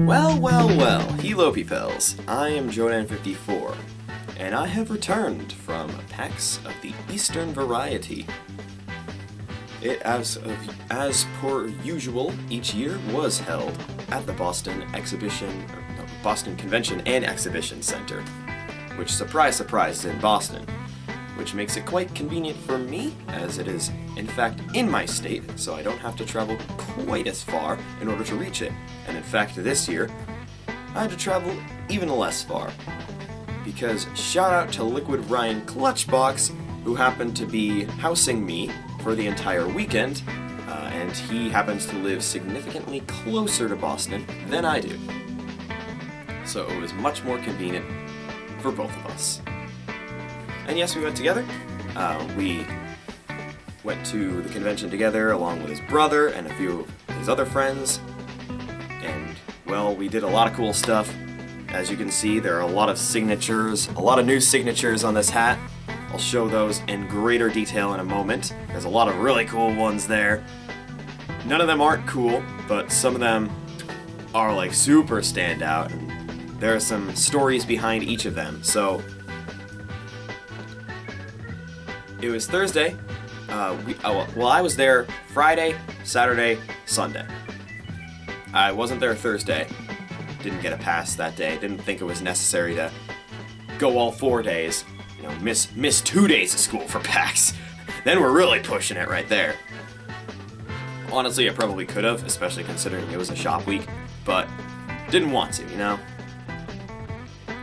Well, hello peepels, I am Jodan54, and I have returned from PAX of the Eastern variety. It, as per usual, each year was held at the Boston Convention and Exhibition Center, which, surprise, surprise, is in Boston, which makes it quite convenient for me, as it is, in fact, in my state, so I don't have to travel quite as far in order to reach it. And in fact, this year, I had to travel even less far. Because shout out to Liquid Ryan Clutchbox, who happened to be housing me for the entire weekend, and he happens to live significantly closer to Boston than I do. So it was much more convenient for both of us. And yes, we went together. We went to the convention together along with his brother and a few of his other friends. And, well, we did a lot of cool stuff. As you can see, there are a lot of signatures, a lot of new signatures on this hat. I'll show those in greater detail in a moment. There's a lot of really cool ones there. None of them aren't cool, but some of them are like super standout. And there are some stories behind each of them. So it was Thursday. Well, I was there Friday, Saturday, Sunday. I wasn't there Thursday. Didn't get a pass that day. Didn't think it was necessary to go all 4 days. You know, miss 2 days of school for PAX. Then we're really pushing it right there. Honestly, I probably could have, especially considering it was a shop week, but didn't want to, you know?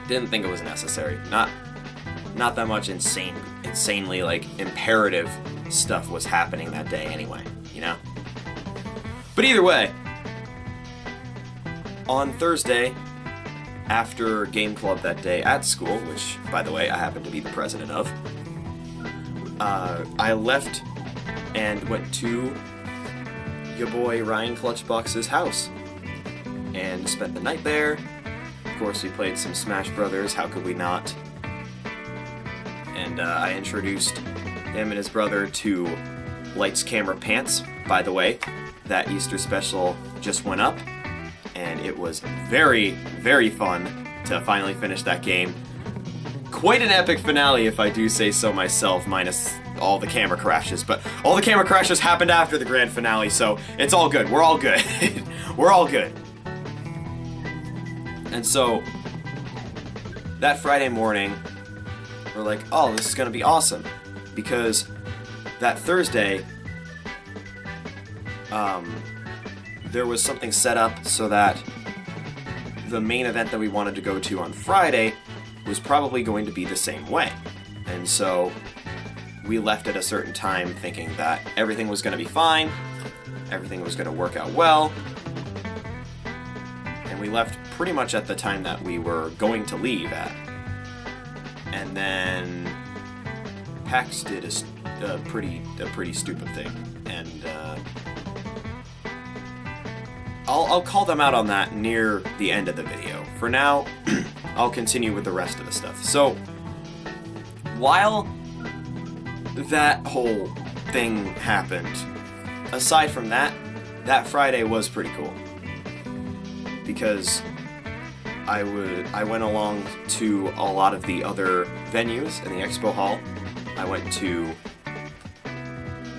Didn't think it was necessary. Not that much insanely, like, imperative stuff was happening that day anyway, you know? But either way, on Thursday, after Game Club that day at school, which, by the way, I happen to be the president of, I left and went to your boy Ryan Clutchbox's house and spent the night there. Of course, we played some Smash Brothers, how could we not? And I introduced him and his brother to Lights, Camera, Pants. By the way, that Easter special just went up, and it was very, very fun to finally finish that game. Quite an epic finale, if I do say so myself, minus all the camera crashes. But all the camera crashes happened after the grand finale, so it's all good. We're all good. We're all good. And so, that Friday morning, we're like, oh, this is gonna be awesome. Because that Thursday, there was something set up so that the main event that we wanted to go to on Friday was probably going to be the same way. And so we left at a certain time thinking that everything was going to be fine, everything was going to work out well, and we left pretty much at the time that we were going to leave at. And then PAX did a pretty stupid thing, and I'll call them out on that near the end of the video. For now, I'll continue with the rest of the stuff. So, while that whole thing happened, aside from that, that Friday was pretty cool. Because I went along to a lot of the other venues in the Expo Hall. I went to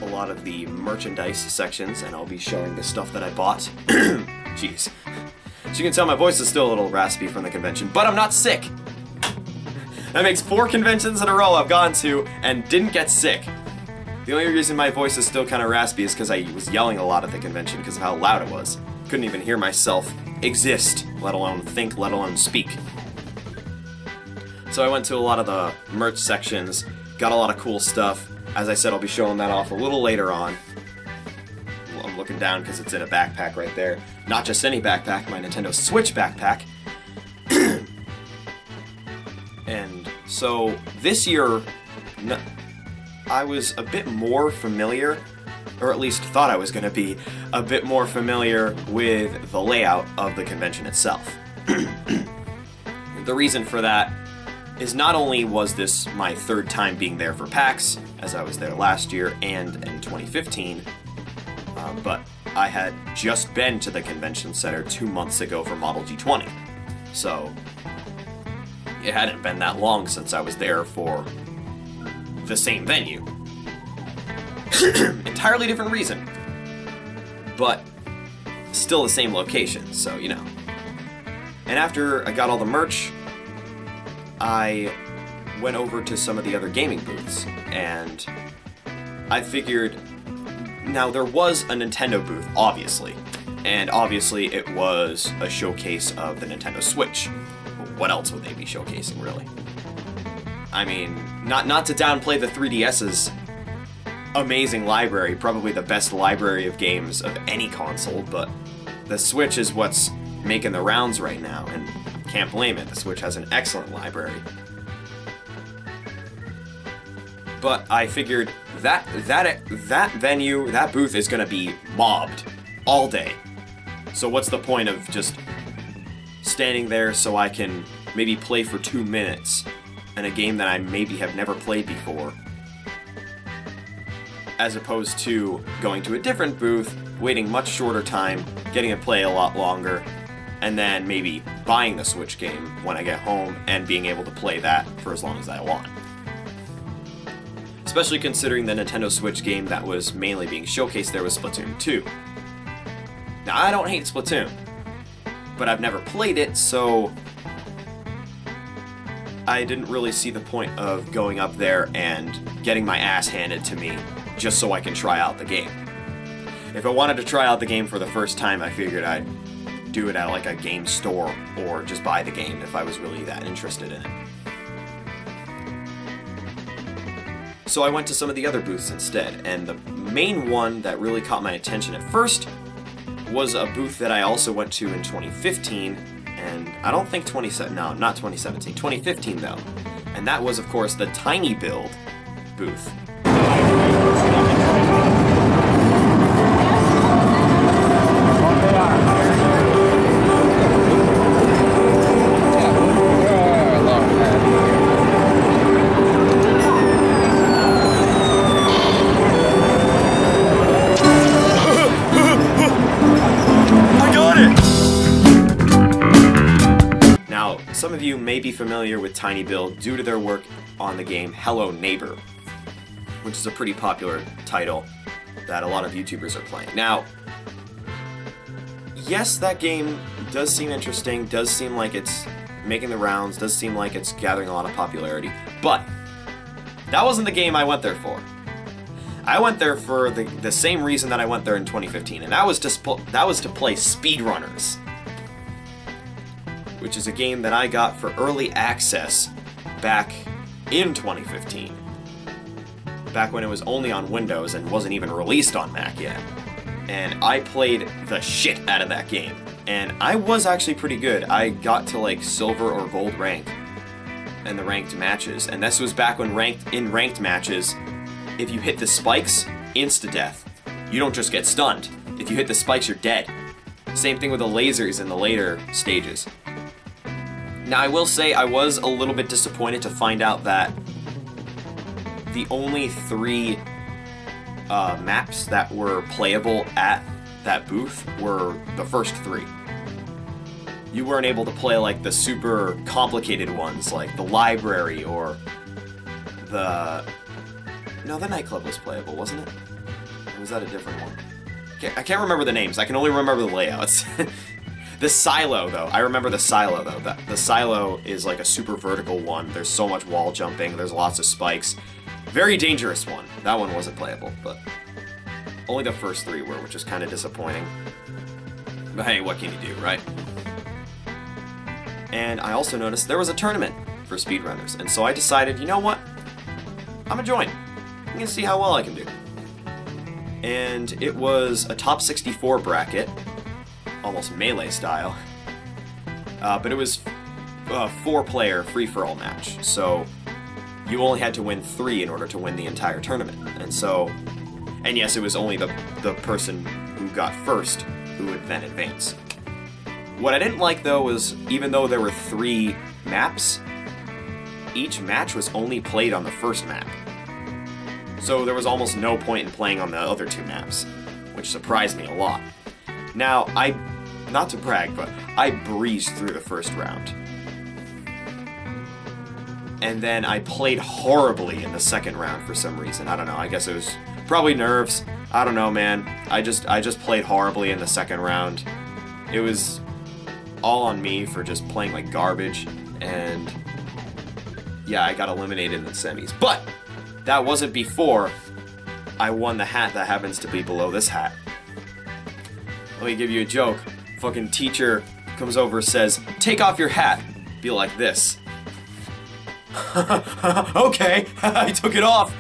a lot of the merchandise sections, and I'll be showing the stuff that I bought. Jeez. As you can tell, my voice is still a little raspy from the convention, but I'm not sick! That makes 4 conventions in a row I've gone to and didn't get sick. The only reason my voice is still kind of raspy is because I was yelling a lot at the convention because of how loud it was. Couldn't even hear myself exist, let alone think, let alone speak. So I went to a lot of the merch sections, got a lot of cool stuff. As I said, I'll be showing that off a little later on. I'm looking down because it's in a backpack right there. Not just any backpack, my Nintendo Switch backpack. And so this year, I was a bit more familiar, or at least thought I was going to be, a bit more familiar with the layout of the convention itself. The reason for that is not only was this my third time being there for PAX, as I was there last year and in 2015, but I had just been to the convention center 2 months ago for Model G20. So it hadn't been that long since I was there for the same venue. Entirely different reason, but still the same location, so you know. And after I got all the merch, I went over to some of the other gaming booths, and I figured, now there was a Nintendo booth, obviously, and obviously it was a showcase of the Nintendo Switch. What else would they be showcasing, really? I mean, not to downplay the 3DS's amazing library, probably the best library of games of any console, but the Switch is what's making the rounds right now, and can't blame it. The Switch has an excellent library. But I figured that venue, that booth is gonna be mobbed all day. So what's the point of just standing there so I can maybe play for 2 minutes in a game that I maybe have never played before, as opposed to going to a different booth, waiting much shorter time, getting to play a lot longer, and then maybe buying the Switch game when I get home and being able to play that for as long as I want. Especially considering the Nintendo Switch game that was mainly being showcased there was Splatoon 2. Now, I don't hate Splatoon, but I've never played it, so I didn't really see the point of going up there and getting my ass handed to me just so I can try out the game. If I wanted to try out the game for the first time, I figured I'd do it at like a game store or just buy the game if I was really that interested in it. So I went to some of the other booths instead, and the main one that really caught my attention at first was a booth that I also went to in 2015, and I don't think 2015 though, and that was of course the Tiny Build booth. Some of you may be familiar with Tiny Build due to their work on the game Hello Neighbor, which is a pretty popular title that a lot of YouTubers are playing. Now, yes, that game does seem interesting, does seem like it's making the rounds, does seem like it's gathering a lot of popularity, but that wasn't the game I went there for. I went there for the same reason that I went there in 2015, and that was to play Speedrunners, which is a game that I got for early access back in 2015. Back when it was only on Windows and wasn't even released on Mac yet. And I played the shit out of that game. And I was actually pretty good. I got to like silver or gold rank in the ranked matches. And this was back when in ranked matches, if you hit the spikes, insta-death. You don't just get stunned. If you hit the spikes, you're dead. Same thing with the lasers in the later stages. Now, I will say I was a little bit disappointed to find out that the only 3 maps that were playable at that booth were the first 3. You weren't able to play like the super complicated ones, like the library or the... No, the nightclub was playable, wasn't it? Or was that a different one? I can't remember the names, I can only remember the layouts. The silo, though. I remember the silo, though. The silo is like a super vertical one. There's so much wall jumping. There's lots of spikes. Very dangerous one. That one wasn't playable, but only the first 3 were, which is kind of disappointing. But hey, what can you do, right? And I also noticed there was a tournament for Speedrunners, and so I decided, you know what? I'm gonna join. I'm gonna see how well I can do. And it was a top 64 bracket, almost melee style, but it was a 4-player free-for-all match, so you only had to win 3 in order to win the entire tournament. And yes, it was only the person who got first who would then advance. What I didn't like, though, was even though there were 3 maps, each match was only played on the first map. So there was almost no point in playing on the other 2 maps, which surprised me a lot. Now, not to brag, but I breezed through the first round. And then I played horribly in the second round for some reason. I don't know, I guess it was probably nerves. I don't know, man. I just played horribly in the second round. It was all on me for just playing like garbage, and yeah, I got eliminated in the semis. But that wasn't before I won the hat that happens to be below this hat. Let me give you a joke. Fucking teacher comes over, says, "Take off your hat." Be like this. Okay, I took it off.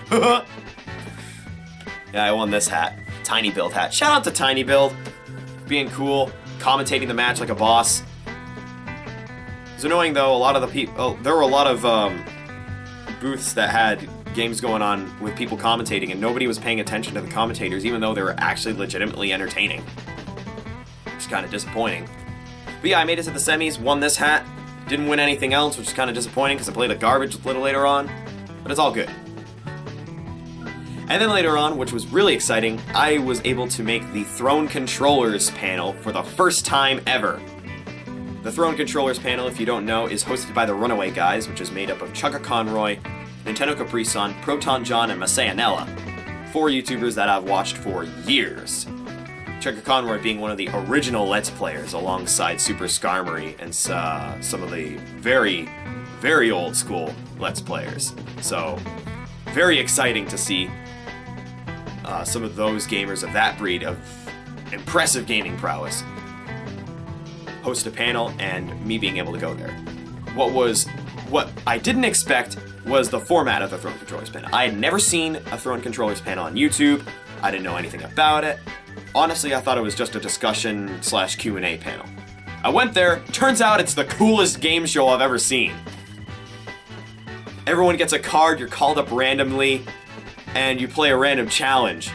Yeah, I won this hat. Tiny Build hat. Shout out to Tiny Build. Being cool, commentating the match like a boss. It's annoying though, a lot of the people, there were a lot of booths that had games going on with people commentating, and nobody was paying attention to the commentators, even though they were actually legitimately entertaining. It's kind of disappointing. But yeah, I made it to the semis, won this hat, didn't win anything else, which is kind of disappointing because I played like garbage a little later on, but it's all good. And then later on, which was really exciting, I was able to make the Throne Controllers panel for the first time ever. The Throne Controllers panel, if you don't know, is hosted by the Runaway Guys, which is made up of Chugga Conroy, Nintendo Capri Sun, Proton John, and Masayanella. 4 YouTubers that I've watched for years. Chugga Conroy being one of the original Let's Players, alongside Super Skarmory and some of the very, very old school Let's Players. So, very exciting to see some of those gamers of that breed of impressive gaming prowess host a panel, and me being able to go there. What I didn't expect was the format of the Throne Controllers panel. I had never seen a Throne Controllers panel on YouTube. I didn't know anything about it. Honestly, I thought it was just a discussion / Q&A panel. I went there, turns out it's the coolest game show I've ever seen. Everyone gets a card, you're called up randomly, and you play a random challenge.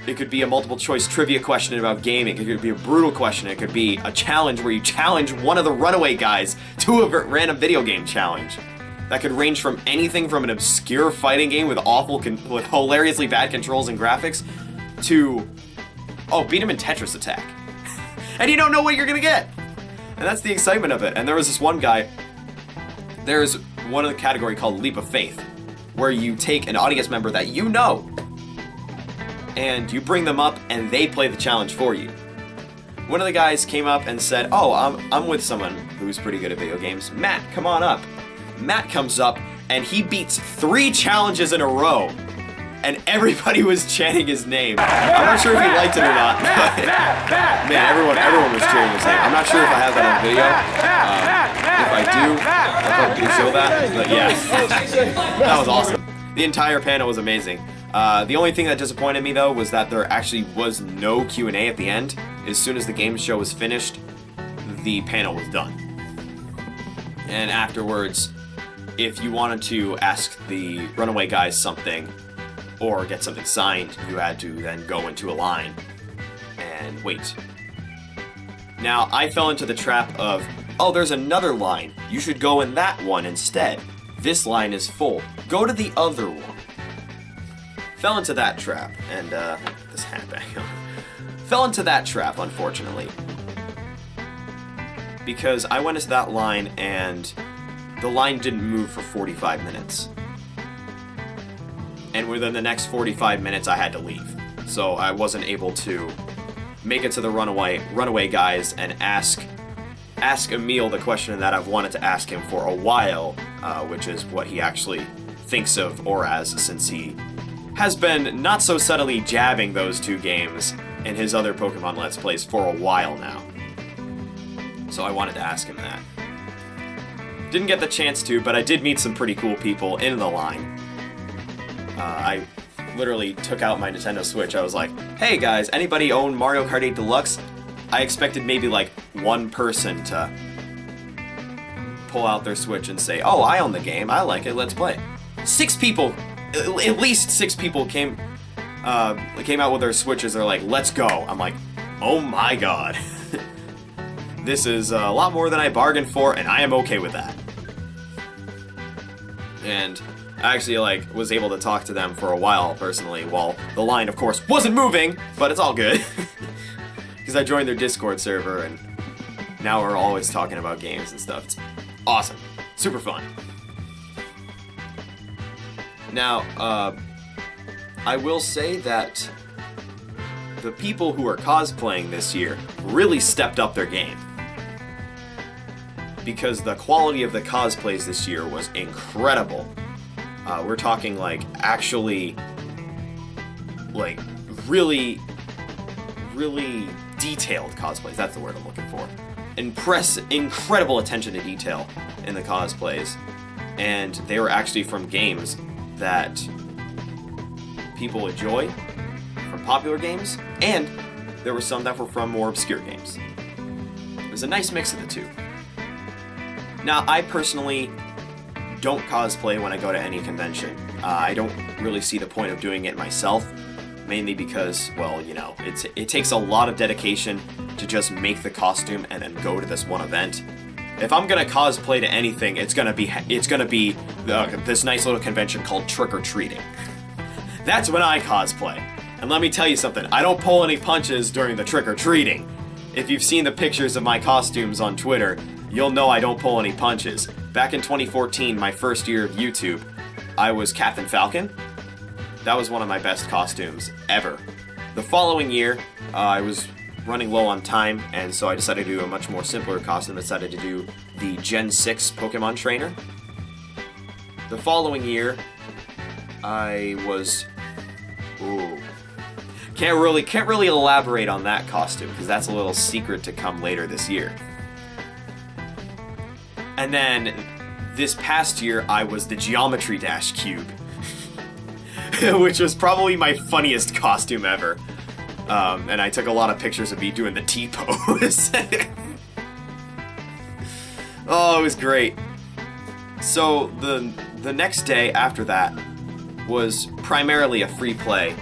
It could be a multiple choice trivia question about gaming, it could be a brutal question, it could be a challenge where you challenge one of the Runaway Guys to a random video game challenge. That could range from anything from an obscure fighting game with with hilariously bad controls and graphics to, oh, beat him in Tetris Attack. And you don't know what you're gonna get! And that's the excitement of it. And there was this one guy, there's one of the category called Leap of Faith, where you take an audience member that you know, and you bring them up and they play the challenge for you. One of the guys came up and said, "Oh, I'm with someone who's pretty good at video games. Matt, come on up." Matt comes up and he beats 3 challenges in a row. And everybody was chanting his name. I'm not sure if he liked it or not, but man, everyone was cheering his name. I'm not sure if I have that on video. If I do, I'll probably show that. But yeah, that was awesome. The entire panel was amazing. The only thing that disappointed me though was that there actually was no Q&A at the end. As soon as the game show was finished, the panel was done. And afterwards, if you wanted to ask the Runaway Guys something, or get something signed, you had to then go into a line and wait. Now, I fell into the trap of, oh, there's another line. You should go in that one instead. This line is full. Go to the other one. Fell into that trap, and, this hat back on. Fell into that trap, unfortunately. Because I went into that line, and the line didn't move for 45 minutes. And within the next 45 minutes, I had to leave. So I wasn't able to make it to the Runaway Guys and ask Emil the question that I've wanted to ask him for a while, which is what he actually thinks of ORAS, since he has been not so subtly jabbing those 2 games in his other Pokemon Let's Plays for a while now. So I wanted to ask him that. Didn't get the chance to, but I did meet some pretty cool people in the line. I literally took out my Nintendo Switch. I was like, hey guys, anybody own Mario Kart 8 Deluxe? I expected maybe like 1 person to pull out their Switch and say, oh, I own the game, I like it, let's play. 6 people, at least 6 people came out with their Switches, they're like, let's go. I'm like, oh my god. This is a lot more than I bargained for, and I am okay with that. And I actually, like, was able to talk to them for a while, personally, while the line, of course, wasn't moving, but it's all good. Because I joined their Discord server, and now we're always talking about games and stuff. It's awesome. Super fun. Now, I will say that the people who are cosplaying this year really stepped up their game. Because the quality of the cosplays this year was incredible. We're talking, like, actually, like, really detailed cosplays. That's the word I'm looking for. Incredible attention to detail in the cosplays. And they were actually from games that people enjoy, from popular games, and there were some that were from more obscure games. It was a nice mix of the two. Now, I personally don't cosplay when I go to any convention. I don't really see the point of doing it myself, mainly because, well, you know, it takes a lot of dedication to just make the costume and then go to this one event. If I'm gonna cosplay to anything, it's gonna be this nice little convention called Trick or Treating. That's when I cosplay. And let me tell you something, I don't pull any punches during the Trick or Treating. If you've seen the pictures of my costumes on Twitter, you'll know I don't pull any punches. Back in 2014, my first year of YouTube, I was Captain Falcon. That was one of my best costumes ever. The following year, I was running low on time, and so I decided to do a much more simpler costume. I decided to do the Gen 6 Pokemon Trainer. The following year, I was... Ooh. Can't really elaborate on that costume, because that's a little secret to come later this year. And then, this past year, I was the Geometry Dash Cube. Which was probably my funniest costume ever. And I took a lot of pictures of me doing the T-pose. Oh, it was great. So, the next day after that was primarily a free play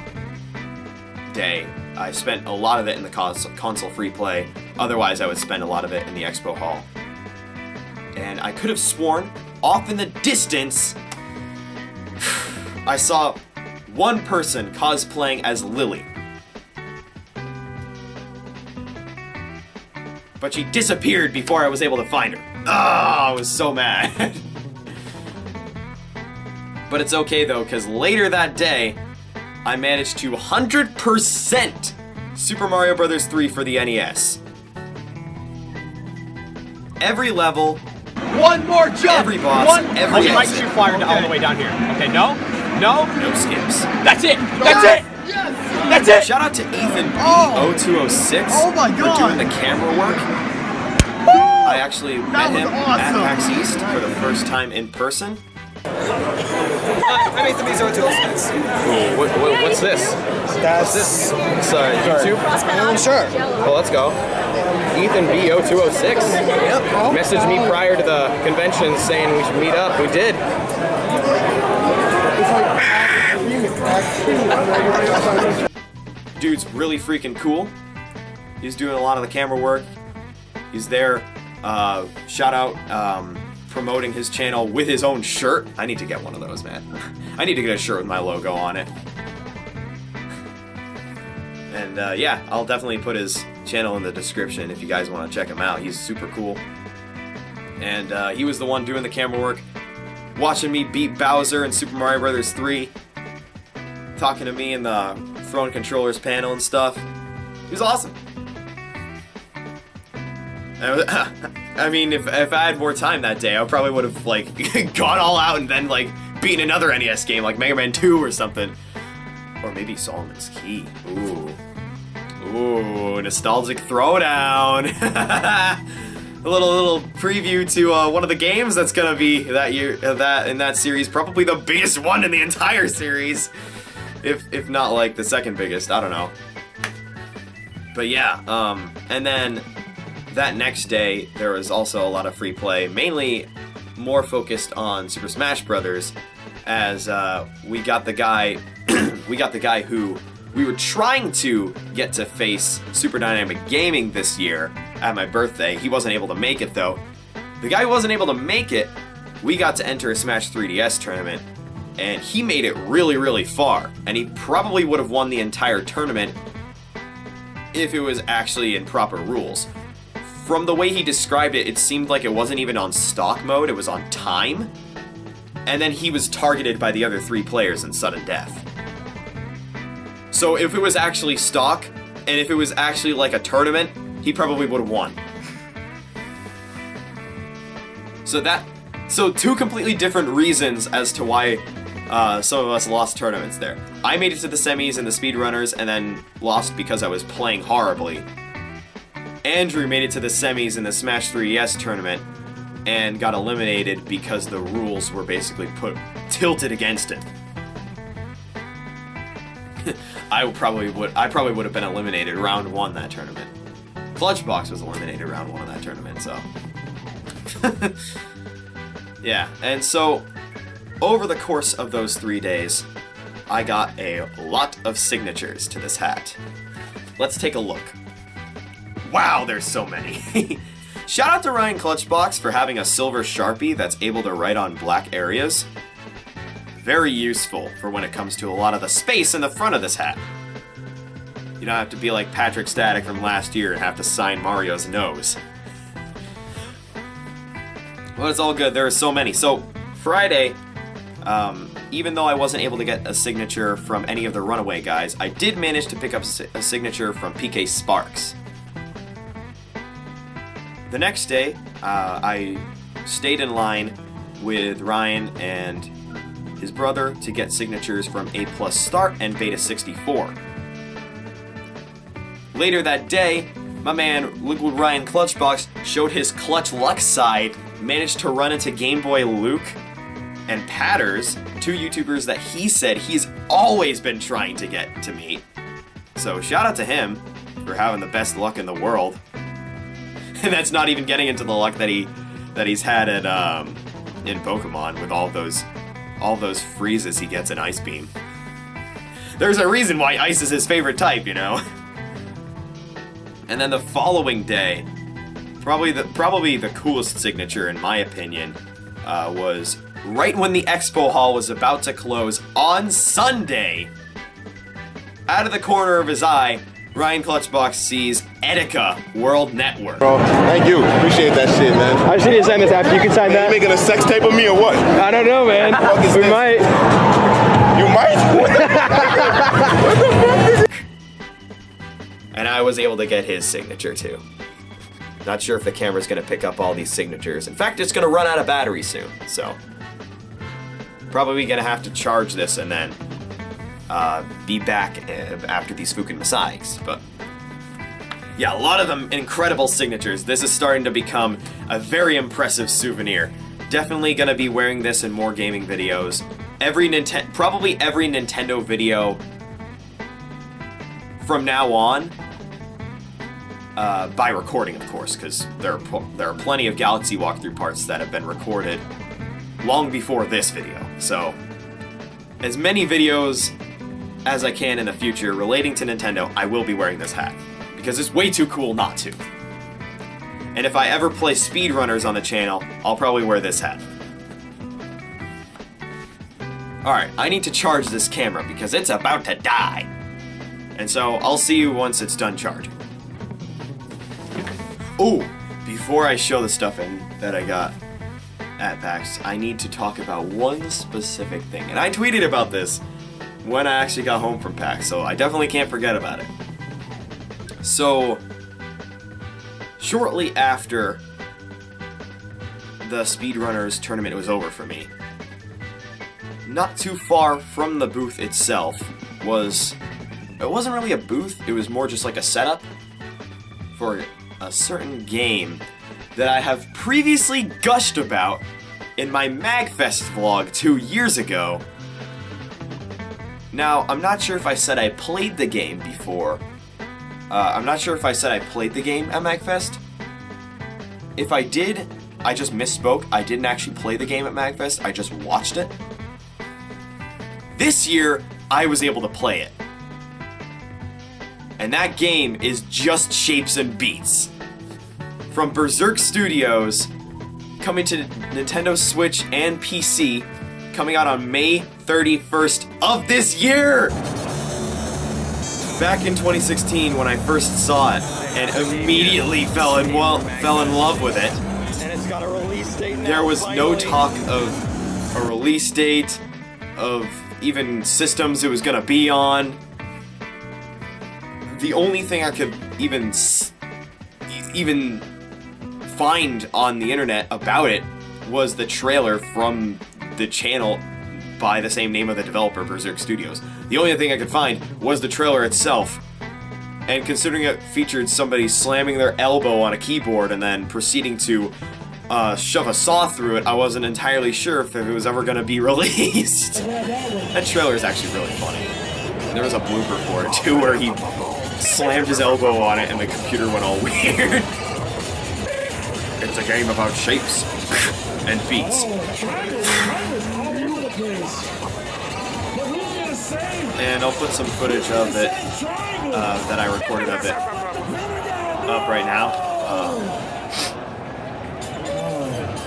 day. I spent a lot of it in the console free play. Otherwise, I would spend a lot of it in the Expo Hall. And I could have sworn, off in the distance, I saw one person cosplaying as Lily. But she disappeared before I was able to find her. Oh, I was so mad. But it's okay though, because later that day, I managed to 100% Super Mario Bros. 3 for the NES. Every level. One more jump! Every boss, every exit. You might shoot fire all the way down here. Okay, no? No? No skips. That's it! That's it! Yes! That's it! Shout out to Ethan B0206 for doing the camera work. I actually met him at PAX East for the first time in person. I'm Ethan B0206. What's this? That's This YouTube? sure. Well, let's go. Ethan B0206 messaged me prior to the convention saying we should meet up. We did. Dude's really freaking cool. He's doing a lot of the camera work. He's there, shout out, promoting his channel with his own shirt. I need to get one of those, man. I need to get a shirt with my logo on it. And yeah, I'll definitely put his channel in the description if you guys want to check him out. He's super cool. And he was the one doing the camera work, watching me beat Bowser in Super Mario Bros. 3, talking to me in the Throne Controllers panel and stuff. He was awesome. I mean, if I had more time that day, I probably would have, like, gone all out and then, like, beaten another NES game, like Mega Man 2 or something. Or maybe Solomon's Key. Ooh. Ooh, nostalgic throwdown. A little preview to one of the games that's gonna be that year, in that series, probably the biggest one in the entire series. If not, like, the second biggest, I don't know. But yeah, and then that next day, there was also a lot of free play, mainly more focused on Super Smash Brothers, as we got the guy who we were trying to get to face Super Dynamic Gaming this year at my birthday. He wasn't able to make it though. The guy who wasn't able to make it we got to enter a Smash 3DS tournament, and he made it really, really far. And he probably would have won the entire tournament if it was actually in proper rules. From the way he described it, it seemed like it wasn't even on stock mode, it was on time. And then he was targeted by the other 3 players in sudden death. So if it was actually stock, and if it was actually like a tournament, he probably would have won. So 2 completely different reasons as to why some of us lost tournaments there. I made it to the semis in the Speedrunners and then lost because I was playing horribly. Andrew made it to the semis in the Smash 3DS tournament and got eliminated because the rules were basically tilted against him. I probably would have been eliminated round 1 that tournament. Clutchbox was eliminated round 1 of that tournament, so. Yeah, and so over the course of those 3 days, I got a lot of signatures to this hat. Let's take a look. Wow, there's so many. Shout out to Ryan Clutchbox for having a silver Sharpie that's able to write on black areas. Very useful for when it comes to a lot of the space in the front of this hat. You don't have to be like Patrick Static from last year and have to sign Mario's nose. Well, it's all good. There are so many. So, Friday, even though I wasn't able to get a signature from any of the Runaway guys, I did manage to pick up a signature from PK Sparks. The next day, I stayed in line with Ryan and his brother to get signatures from A+ Start and Beta 64. Later that day, my man Liquid Ryan Clutchbox showed his Clutch Luck side, managed to run into Game Boy Luke and Patters, 2 YouTubers that he said he's always been trying to get to meet. So shout out to him for having the best luck in the world. And that's not even getting into the luck that he's had at in Pokemon with all those freezes he gets in Ice Beam. There's a reason why Ice is his favorite type, you know. And then the following day, probably the coolest signature in my opinion, was right when the Expo Hall was about to close on Sunday. Out of the corner of his eye, Ryan Clutchbox sees Etika World Network. Bro, thank you. Appreciate that shit, man. I just need to sign this after. You can sign that. You making a sex tape of me or what? I don't know, man. We might. You might? What the fuck? And I was able to get his signature too. Not sure if the camera's gonna pick up all these signatures. In fact, it's gonna run out of battery soon, so probably gonna have to charge this and then be back after these Fukin Messiahs, but yeah, a lot of them incredible signatures. This is starting to become a very impressive souvenir. Definitely gonna be wearing this in more gaming videos. Probably every Nintendo video from now on, by recording, of course, because there are plenty of Galaxy walkthrough parts that have been recorded long before this video. So, as many videos as I can in the future relating to Nintendo, I will be wearing this hat, because it's way too cool not to. And if I ever play Speedrunners on the channel, I'll probably wear this hat. Alright, I need to charge this camera because it's about to die. And so, I'll see you once it's done charging. Oh, before I show the stuff that I got at PAX, I need to talk about one specific thing. And I tweeted about this when I actually got home from PAX, so I definitely can't forget about it. So, shortly after the Speedrunners tournament was over for me, not too far from the booth itself it wasn't really a booth, it was more just like a setup for a certain game that I have previously gushed about in my MagFest vlog 2 years ago. Now, I'm not sure if I said I played the game before. I'm not sure if I said I played the game at MagFest. If I did, I just misspoke. I didn't actually play the game at MagFest, I just watched it. This year, I was able to play it. And that game is just Shapes and Beats. From Berserk Studios, coming to Nintendo Switch and PC, coming out on May 31st of this year! Back in 2016 when I first saw it, and immediately fell in love with it, And it's got a release date now, there was no finally. talk of a release date, of even systems it was gonna be on. The only thing I could even find on the internet about it was the trailer from the channel by the same name of the developer, Berserk Studios. The only thing I could find was the trailer itself. And considering it featured somebody slamming their elbow on a keyboard and then proceeding to shove a saw through it, I wasn't entirely sure if it was ever going to be released. That trailer is actually really funny. And there was a blooper for it too, where he slammed his elbow on it and the computer went all weird. It's a game about shapes and beats. And I'll put some footage of it that I recorded of it up right now.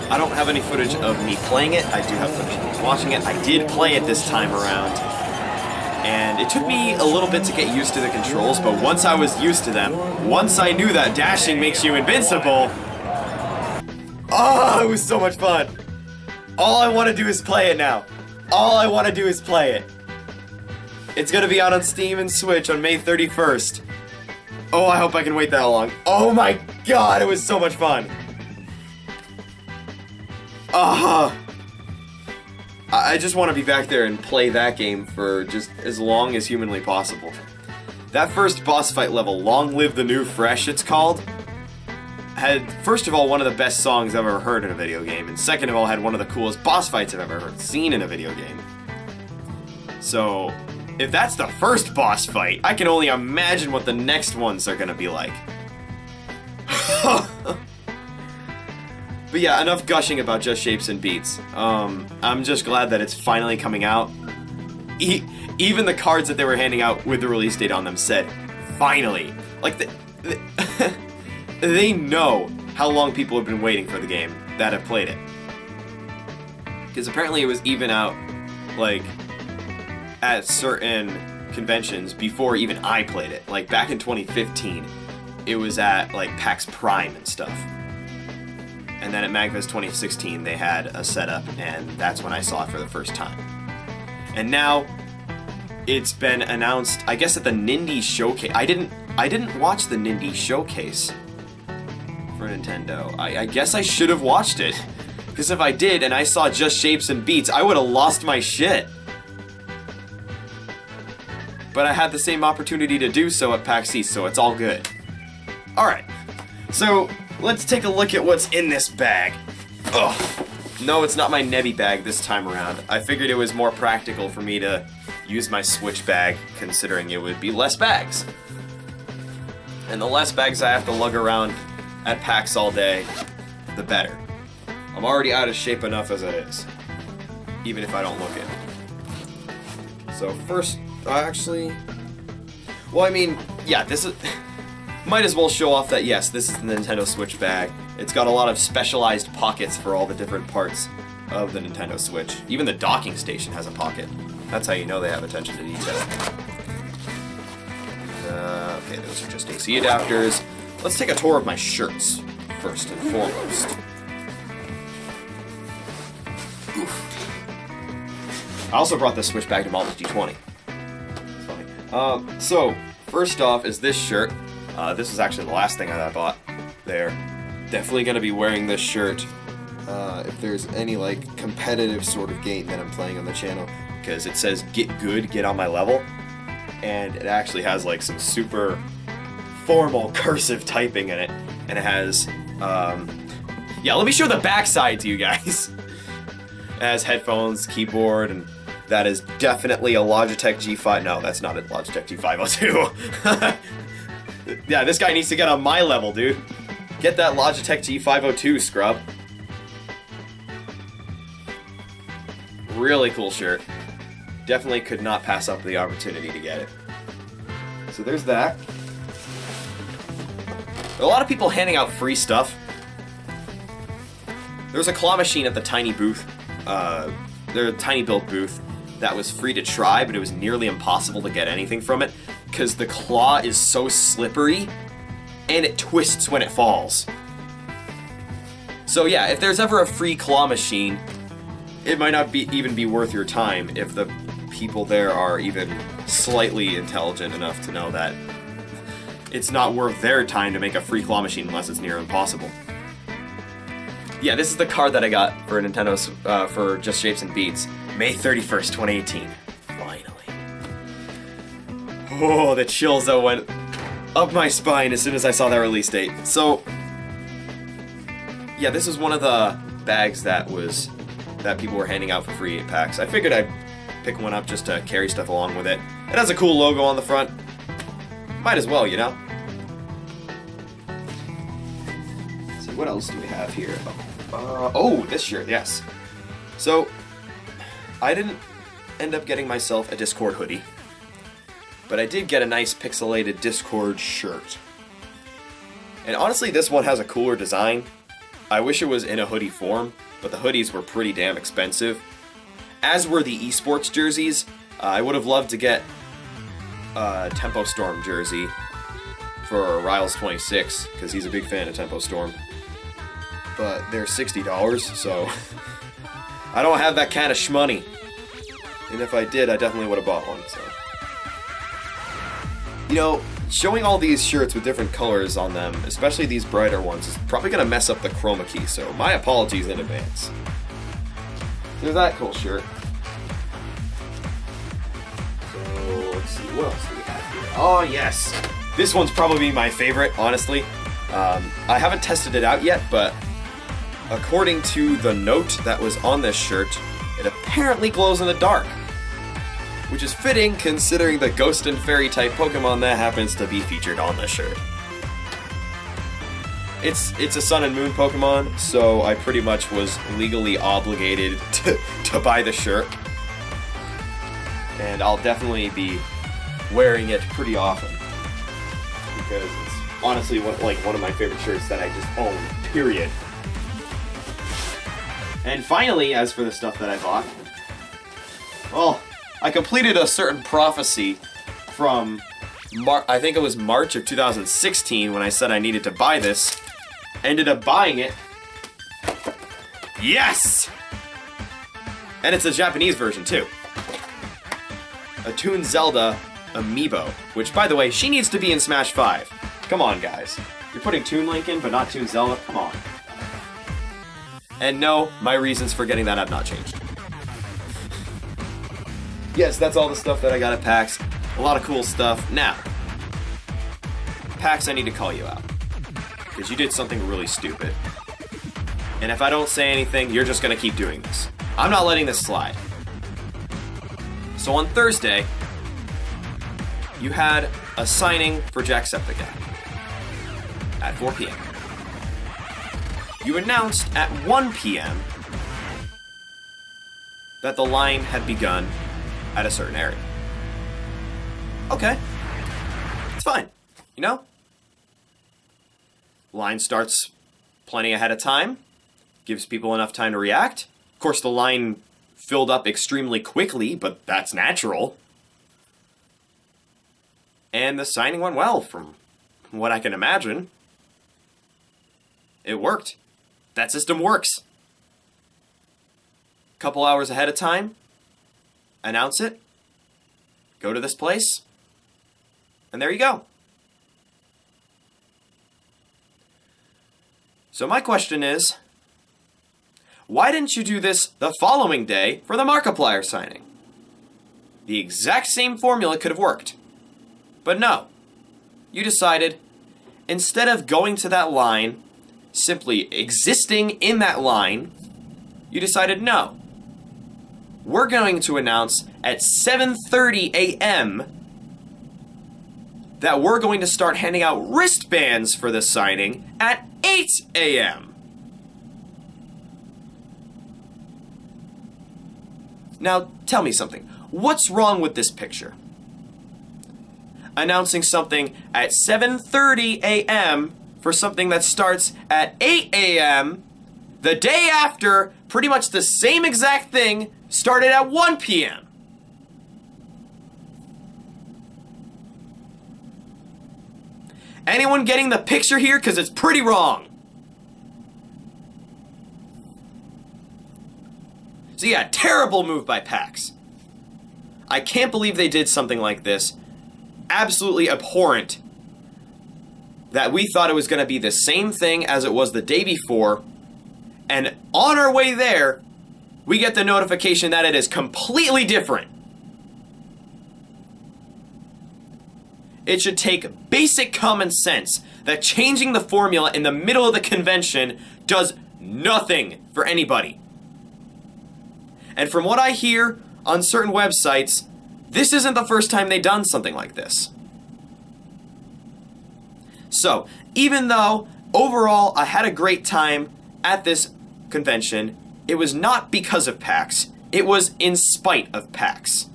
I don't have any footage of me playing it. I do have footage of me watching it. I did play it this time around. And it took me a little bit to get used to the controls, but once I was used to them, once I knew that dashing makes you invincible, oh, it was so much fun. All I want to do is play it now. All I want to do is play it. It's gonna be out on Steam and Switch on May 31st. Oh, I hope I can wait that long. Oh my god, it was so much fun. I just want to be back there and play that game for just as long as humanly possible. That first boss fight level, Long Live the New Fresh it's called, had, first of all, one of the best songs I've ever heard in a video game, and second of all, had one of the coolest boss fights I've ever seen in a video game. So, if that's the first boss fight, I can only imagine what the next ones are gonna be like. But yeah, enough gushing about Just Shapes and Beats. I'm just glad that it's finally coming out. Even the cards that they were handing out with the release date on them said, finally. Like, they know how long people have been waiting for the game that have played it. Because apparently it was even out, like, at certain conventions before even I played it. Like, back in 2015, it was at, like, PAX Prime and stuff. And then at MagFest 2016, they had a setup, and that's when I saw it for the first time. And now, it's been announced, I guess at the Nindy Showcase. I didn't watch the Nindy Showcase for Nintendo. I guess I should have watched it. Because if I did, and I saw Just Shapes and Beats, I would have lost my shit. But I had the same opportunity to do so at PAX East, so it's all good. Alright, so let's take a look at what's in this bag. Ugh. No, it's not my Nebby bag this time around. I figured it was more practical for me to use my Switch bag, considering it would be less bags. And the less bags I have to lug around at PAX all day, the better. I'm already out of shape enough as it is, even if I don't look it. So first, actually, well, I mean, yeah, this is, might as well show off that, yes, this is the Nintendo Switch bag. It's got a lot of specialized pockets for all the different parts of the Nintendo Switch. Even the docking station has a pocket. That's how you know they have attention to detail. Okay, those are just AC adapters. Let's take a tour of my shirts, first and foremost. Oof. I also brought this Switch bag to Mall G20. Funny. So, first off is this shirt. This is actually the last thing that I bought there. Definitely gonna be wearing this shirt if there's any, like, competitive sort of game that I'm playing on the channel, because it says, get good, get on my level, and it actually has, like, some super formal cursive typing in it, and it has, yeah, let me show the backside to you guys. It has headphones, keyboard, and that is definitely a Logitech G5. No, that's not a Logitech G502. Yeah, this guy needs to get on my level, dude. Get that Logitech G502, scrub. Really cool shirt. Definitely could not pass up the opportunity to get it. So there's that. There are a lot of people handing out free stuff. There There was a claw machine at the tiny booth, the tiny build booth, that was free to try, but it was nearly impossible to get anything from it, because the claw is so slippery, and it twists when it falls. So yeah, if there's ever a free claw machine, it might not even be worth your time if the people there are even slightly intelligent enough to know that it's not worth their time to make a free claw machine unless it's near impossible. Yeah, this is the card that I got for Nintendo's, for Just Shapes and Beats. May 31st, 2018. Finally. Oh, the chills that went up my spine as soon as I saw that release date. So, yeah, this is one of the bags that people were handing out for free at PAX. I figured I'd pick one up just to carry stuff along with it. It has a cool logo on the front. Might as well, you know? Let's see, what else do we have here? Oh, this shirt, yes. So, I didn't end up getting myself a Discord hoodie, but I did get a nice pixelated Discord shirt. And honestly, this one has a cooler design. I wish it was in a hoodie form, but the hoodies were pretty damn expensive. As were the esports jerseys. I would have loved to get a Tempo Storm jersey for Riles26, because he's a big fan of Tempo Storm. But they're $60, so I don't have that kind of shmoney. And if I did, I definitely would have bought one, so. You know, showing all these shirts with different colors on them, especially these brighter ones, is probably going to mess up the chroma key, so my apologies in advance. There's that cool shirt. So, let's see, what else do we have here? Oh, yes! This one's probably my favorite, honestly. I haven't tested it out yet, but according to the note that was on this shirt, it apparently glows in the dark. Which is fitting, considering the ghost and fairy type Pokemon that happens to be featured on the shirt. It's a Sun and Moon Pokemon, so I pretty much was legally obligated to buy the shirt. And I'll definitely be wearing it pretty often. Because it's honestly one of my favorite shirts that I just own, period. And finally, as for the stuff that I bought, well, I completed a certain prophecy from, I think it was March of 2016 when I said I needed to buy this. Ended up buying it. Yes! And it's a Japanese version too. A Toon Zelda amiibo, which by the way, she needs to be in Smash 5. Come on guys. You're putting Toon Link in, but not Toon Zelda? Come on. And no, my reasons for getting that have not changed. Yes, that's all the stuff that I got at PAX. A lot of cool stuff. Now, PAX, I need to call you out. Because you did something really stupid. And if I don't say anything, you're just going to keep doing this. I'm not letting this slide. So on Thursday, you had a signing for Jacksepticeye at 4 p.m. You announced at 1 p.m. that the line had begun at a certain area. Okay. It's fine. You know? Line starts plenty ahead of time. Gives people enough time to react. Of course, the line filled up extremely quickly, but that's natural. And the signing went well, from what I can imagine. It worked. That system works. Couple hours ahead of time, announce it, go to this place, and there you go. So my question is, why didn't you do this the following day for the Markiplier signing? The exact same formula could have worked. But no. You decided, instead of going to that line, simply existing in that line, you decided no. We're going to announce at 7:30 a.m. that we're going to start handing out wristbands for the signing at 8 a.m. Now, tell me something. What's wrong with this picture? Announcing something at 7:30 a.m. for something that starts at 8 a.m. The day after, pretty much the same exact thing started at 1 p.m. Anyone getting the picture here? Because it's pretty wrong. So yeah, terrible move by PAX. I can't believe they did something like this. Absolutely abhorrent. That we thought it was going to be the same thing as it was the day before. And on our way there, we get the notification that it is completely different. It should take basic common sense that changing the formula in the middle of the convention does nothing for anybody. And from what I hear on certain websites, this isn't the first time they've done something like this. So, even though overall I had a great time at this convention, it was not because of PAX, it was in spite of PAX.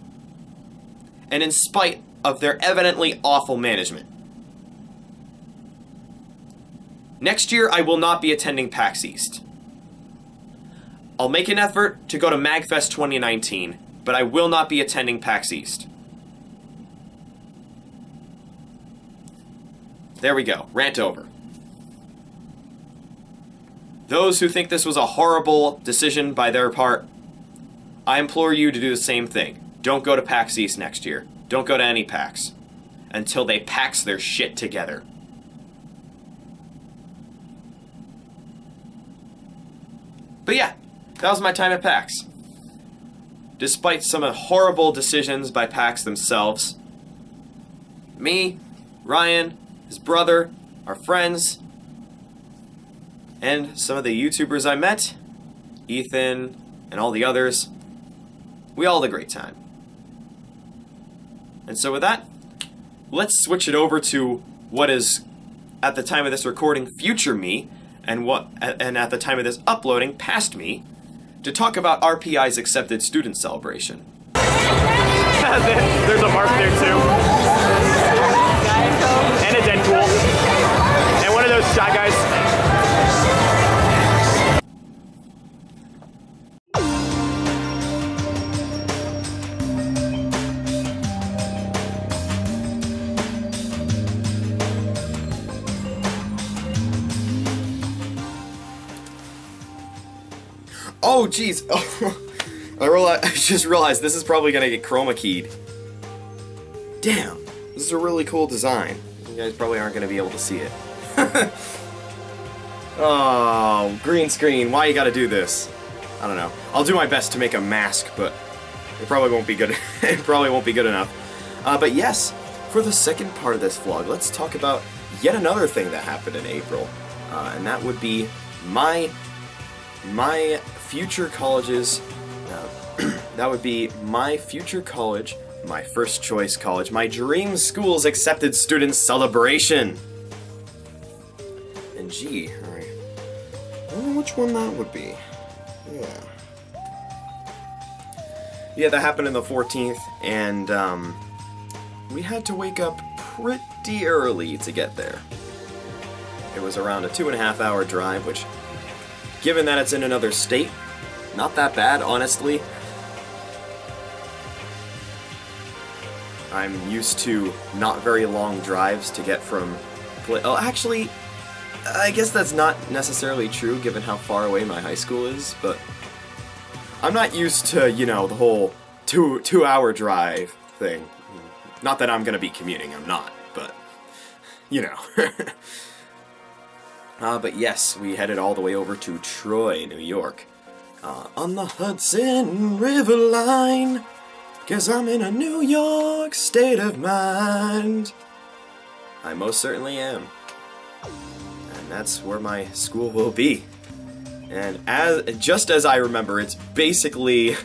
And in spite of their evidently awful management. Next year, I will not be attending PAX East. I'll make an effort to go to MagFest 2019, but I will not be attending PAX East. There we go. Rant over. Those who think this was a horrible decision by their part, I implore you to do the same thing. Don't go to PAX East next year. Don't go to any PAX. Until they PAX their shit together. But yeah, that was my time at PAX. Despite some horrible decisions by PAX themselves, me, Ryan, his brother, our friends, and some of the YouTubers I met, Ethan, and all the others, we all had a great time. And so with that, let's switch it over to what is, at the time of this recording, future me, and at the time of this uploading, past me, to talk about RPI's accepted student celebration. There's a mark there too. And a Deadpool. And one of those Shy Guys. Oh, jeez. I just realized this is probably going to get chroma keyed. Damn. This is a really cool design. You guys probably aren't going to be able to see it. Oh, green screen. Why you got to do this? I don't know. I'll do my best to make a mask, but it probably won't be good. It probably won't be good enough. But yes, for the second part of this vlog, let's talk about yet another thing that happened in April. And that would be my future college's, that would be my future college, my first choice college, my dream school's accepted student celebration. And gee, alright, I don't know which one that would be. Yeah, that happened on the 14th, and we had to wake up pretty early to get there. It was around a 2.5 hour drive, which, given that it's in another state, not that bad, honestly. I'm used to not very long drives to get from... Oh, actually, I guess that's not necessarily true given how far away my high school is, but I'm not used to, you know, the whole two-hour drive thing. Not that I'm gonna be commuting, I'm not, but, you know. But yes, we headed all the way over to Troy, New York. On the Hudson River line, 'cause I'm in a New York state of mind. I most certainly am. And that's where my school will be. And just as I remember, it's basically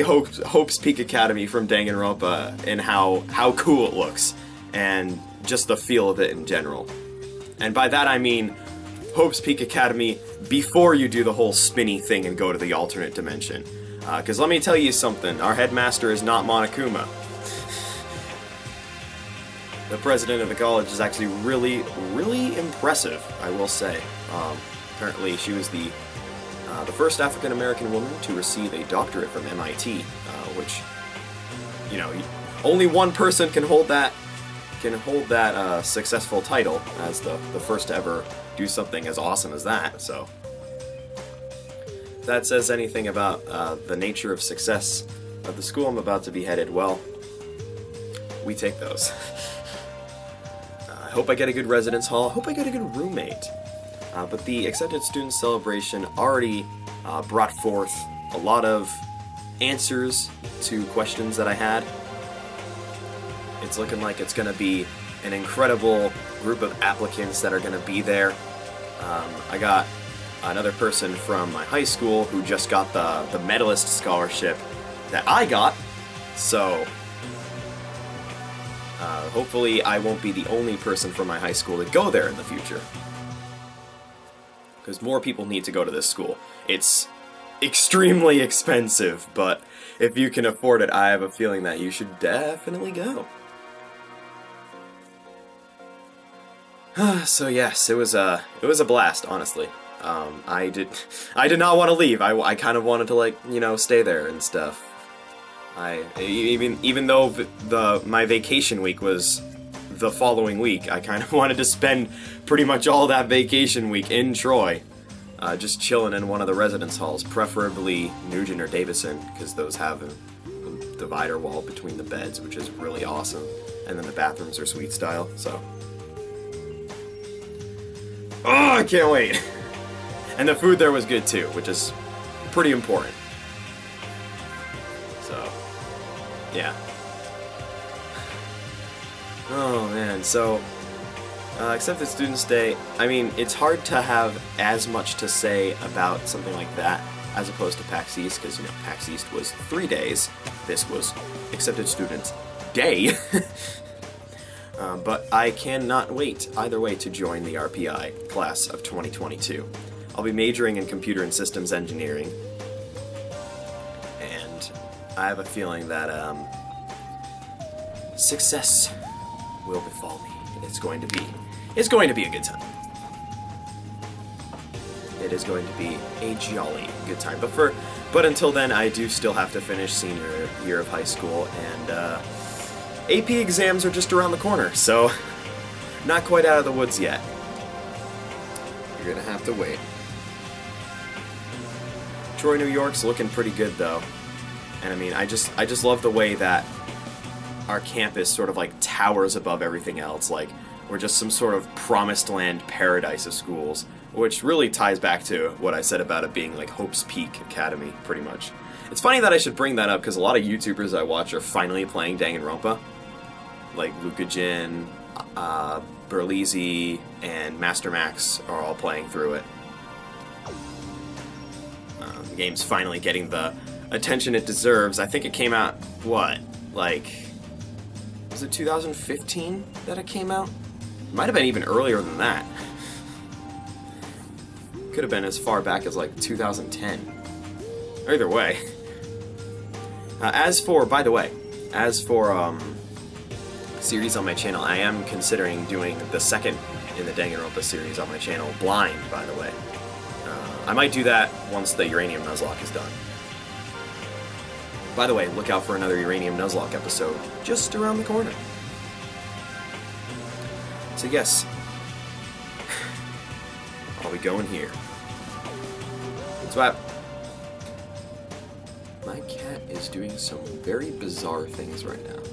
Hope's Peak Academy from Danganronpa in how cool it looks, and just the feel of it in general. And by that I mean Hope's Peak Academy before you do the whole spinny thing and go to the alternate dimension. Because let me tell you something, our headmaster is not Monokuma. The president of the college is actually really, really impressive, I will say. Apparently, she was the first African-American woman to receive a doctorate from MIT, which, you know, only one person can hold that successful title as the first to ever do something as awesome as that. So, if that says anything about the nature of success of the school I'm about to be headed, well, we take those. I hope I get a good residence hall. I hope I get a good roommate. But the Accepted Student Celebration already brought forth a lot of answers to questions that I had. It's looking like it's going to be an incredible group of applicants that are going to be there. I got another person from my high school who just got the medalist scholarship that I got, so hopefully I won't be the only person from my high school to go there in the future. Because more people need to go to this school. It's extremely expensive, but if you can afford it, I have a feeling that you should definitely go. So yes, it was a blast, honestly. I did not want to leave. I kind of wanted to, like, you know, stay there and stuff. Even though my vacation week was the following week, I kind of wanted to spend pretty much all that vacation week in Troy, just chilling in one of the residence halls, preferably Nugent or Davison, because those have a divider wall between the beds, which is really awesome, and then the bathrooms are suite style, so. Oh, I can't wait! And the food there was good too, which is pretty important. So, yeah. Oh man, so, Accepted Students Day, I mean, it's hard to have as much to say about something like that as opposed to PAX East, because, you know, PAX East was 3 days. This was Accepted Students Day. But I cannot wait, either way, to join the RPI class of 2022. I'll be majoring in Computer and Systems Engineering, and I have a feeling that, success will befall me. It's going to be a good time. It is going to be a jolly good time. But until then, I do still have to finish senior year of high school, and AP exams are just around the corner, so not quite out of the woods yet. You're gonna have to wait. Troy, New York's looking pretty good though, and I mean, I just love the way that our campus sort of like towers above everything else. Like, we're just some sort of promised land paradise of schools, which really ties back to what I said about it being like Hope's Peak Academy, pretty much. It's funny that I should bring that up because a lot of YouTubers I watch are finally playing Danganronpa. Like Luca Jin, Berlizzi, and Master Max are all playing through it. The game's finally getting the attention it deserves. I think it came out, what, like, was it 2015 that it came out? It might have been even earlier than that. Could have been as far back as like 2010. Either way. By the way, as for series on my channel, I am considering doing the second in the Danganronpa series on my channel, Blind, by the way. I might do that once the Uranium Nuzlocke is done. By the way, look out for another Uranium Nuzlocke episode just around the corner. So yes, I'll be going here. Swap. My cat is doing some very bizarre things right now.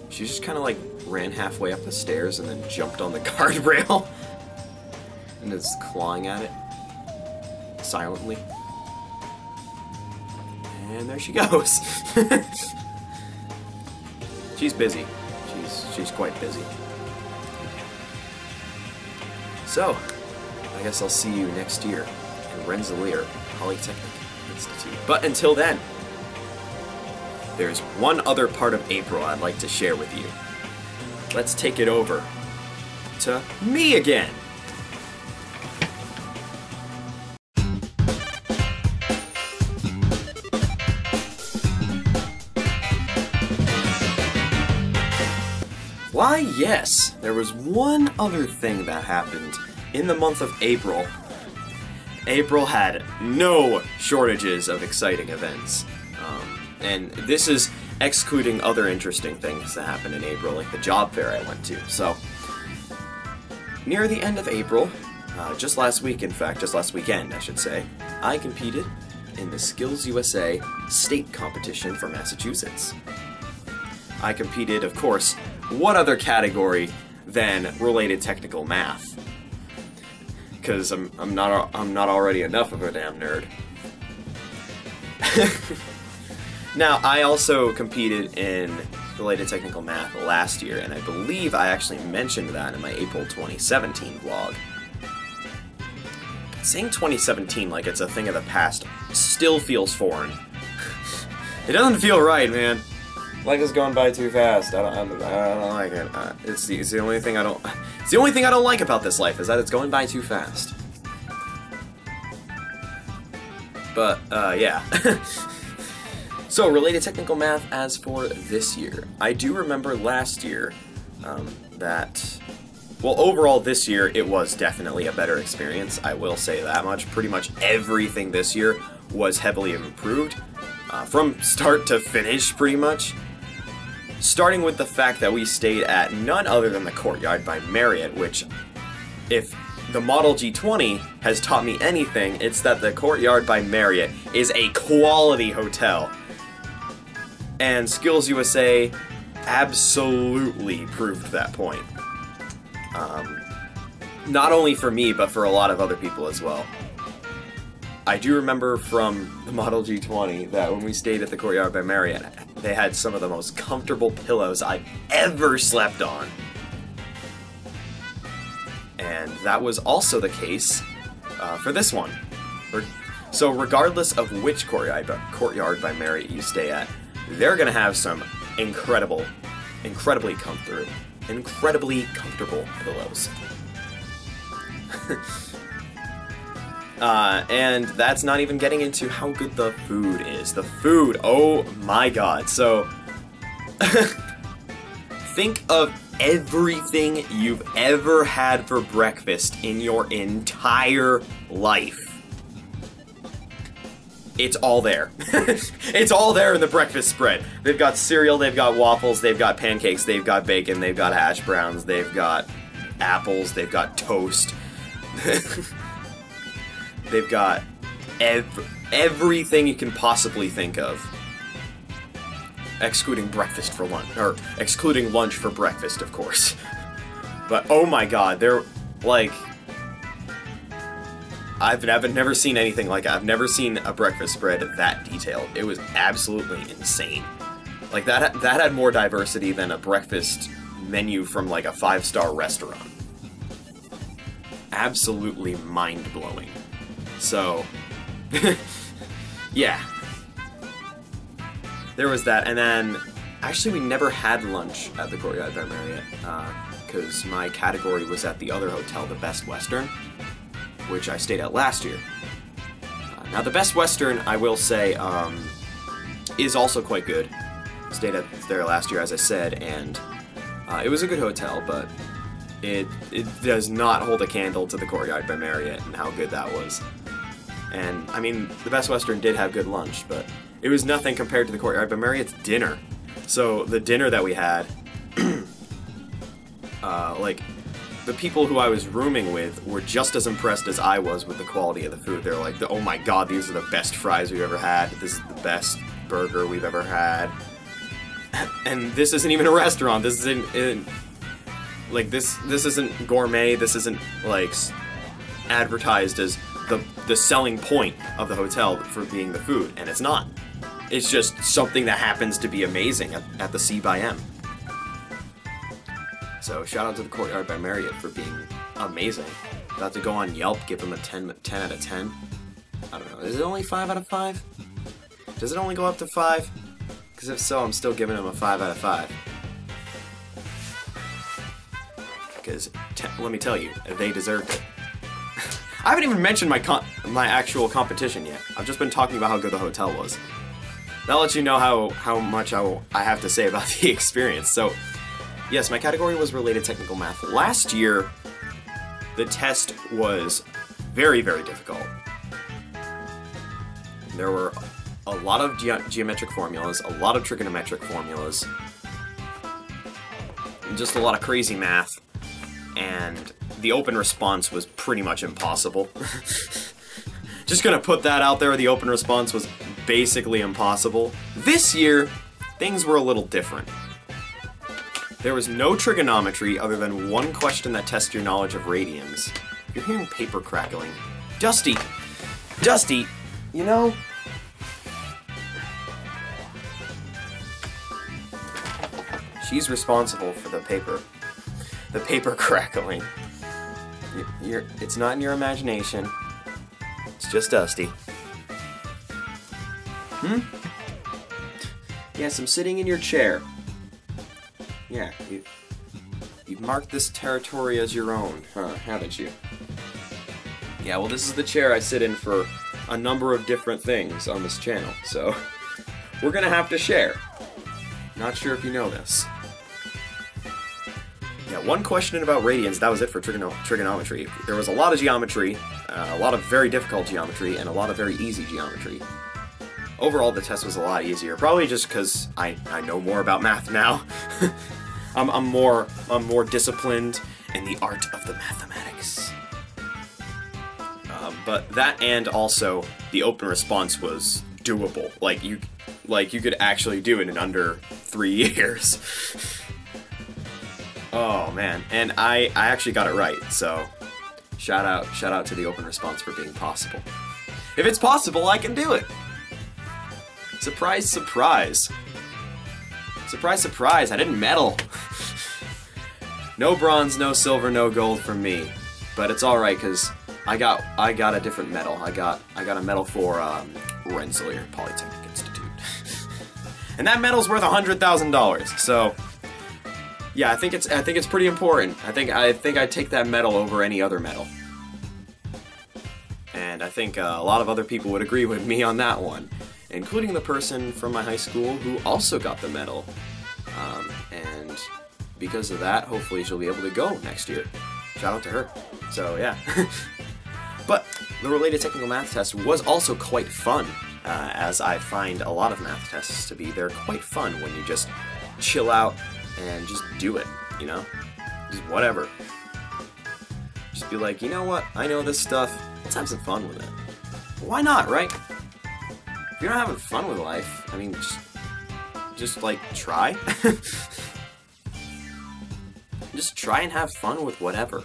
She just kind of like ran halfway up the stairs and then jumped on the guardrail and is clawing at it silently. And there she goes. She's busy. She's quite busy. So, I guess I'll see you next year in Rensselaer Polytechnic Institute. But until then, there's one other part of April I'd like to share with you. Let's take it over to me again. Why, yes, there was one other thing that happened in the month of April, April had no shortages of exciting events. And this is excluding other interesting things that happened in April, like the job fair I went to. So, near the end of April, just last week, in fact, just last weekend, I should say, I competed in the SkillsUSA state competition for Massachusetts. I competed, of course, what other category than related technical math? Because I'm not already enough of a damn nerd. Now, I also competed in related technical math last year, and I believe I actually mentioned that in my April 2017 vlog. Saying 2017 like it's a thing of the past still feels foreign. It doesn't feel right, man. Life is going by too fast. I don't like it. It's the only thing I don't. It's the only thing I don't like about this life is that it's going by too fast. But yeah. So related technical math as for this year, I do remember last year that. Well, overall this year, it was definitely a better experience, I will say that much. Pretty much everything this year was heavily improved, from start to finish, pretty much. Starting with the fact that we stayed at none other than the Courtyard by Marriott, which, if the Model G20 has taught me anything, it's that the Courtyard by Marriott is a quality hotel. And SkillsUSA absolutely proved that point. Not only for me, but for a lot of other people as well. I do remember from the Model G20 that when we stayed at the Courtyard by Marriott, they had some of the most comfortable pillows I've ever slept on. And that was also the case for this one. So regardless of which Courtyard by Marriott you stay at, they're gonna have some incredibly comfortable pillows. And that's not even getting into how good the food is. The food, oh my god. So, think of everything you've ever had for breakfast in your entire life. It's all there. It's all there in the breakfast spread. They've got cereal, they've got waffles, they've got pancakes, they've got bacon, they've got hash browns, they've got apples, they've got toast. They've got everything you can possibly think of. Excluding breakfast for lunch, or excluding lunch for breakfast, of course. But oh my god, they're like... I've never seen anything like it. I've never seen a breakfast spread that detailed. It was absolutely insane. Like, that had more diversity than a breakfast menu from, like, a 5-star restaurant. Absolutely mind-blowing. So, yeah. There was that, and then, actually we never had lunch at the Courtyard by Marriott, because my category was at the other hotel, the Best Western, which I stayed at last year. Now the Best Western, I will say, is also quite good. Stayed at there last year, as I said, and it was a good hotel, but it does not hold a candle to the Courtyard by Marriott and how good that was. And, I mean, the Best Western did have good lunch, but it was nothing compared to the Courtyard by Marriott's dinner. So, the dinner that we had, like, the people who I was rooming with were just as impressed as I was with the quality of the food. They're like, oh my god, these are the best fries we've ever had. This is the best burger we've ever had. And this isn't even a restaurant. This isn't, like, this isn't gourmet. This isn't, like, advertised as the selling point of the hotel for being the food. And it's not. It's just something that happens to be amazing at the C by M. So, shout out to the Courtyard by Marriott for being amazing. About to go on Yelp, give them a 10 out of 10. I don't know, is it only 5 out of 5? Does it only go up to 5? Because if so, I'm still giving them a 5 out of 5. Because, let me tell you, they deserved it. I haven't even mentioned my actual competition yet. I've just been talking about how good the hotel was. That lets you know how much I have to say about the experience. So, yes, my category was related technical math. Last year, The test was very, very difficult. There were a lot of geometric formulas, a lot of trigonometric formulas, just a lot of crazy math, and the open response was pretty much impossible. Just gonna put that out there, the open response was basically impossible. This year, things were a little different. There was no trigonometry other than one question that tests your knowledge of radians. You're hearing paper crackling. Dusty! Dusty! You know... she's responsible for the paper crackling. It's not in your imagination. It's just Dusty. Yes, I'm sitting in your chair. Yeah, you've marked this territory as your own, huh, haven't you? Yeah, well, this is the chair I sit in for a number of different things on this channel, so we're gonna have to share. Not sure if you know this. Yeah, one question about radians, that was it for trigonometry. There was a lot of geometry, a lot of very difficult geometry, and a lot of very easy geometry. Overall, the test was a lot easier, probably just because I know more about math now. I'm more disciplined in the art of the mathematics. But that, and also the open response was doable. Like you could actually do it in under 3 years. Oh man, and I actually got it right. So shout out to the open response for being possible. If it's possible, I can do it. Surprise, surprise. Surprise, surprise, I didn't medal. No bronze, no silver, no gold from me. But it's alright, because I got a different medal. I got a medal for Rensselaer Polytechnic Institute. And that medal's worth $100,000, so yeah, I think it's pretty important. I think I'd take that medal over any other medal. And I think a lot of other people would agree with me on that one, including the person from my high school who also got the medal. And because of that, hopefully she'll be able to go next year. Shout out to her. So yeah. But the related technical math test was also quite fun, as I find a lot of math tests to be. They're quite fun when you just chill out and just do it, you know? Just whatever. Just be like, you know what? I know this stuff. Let's have some fun with it. Why not, right? If you're not having fun with life, I mean, just like, try. Just try and have fun with whatever.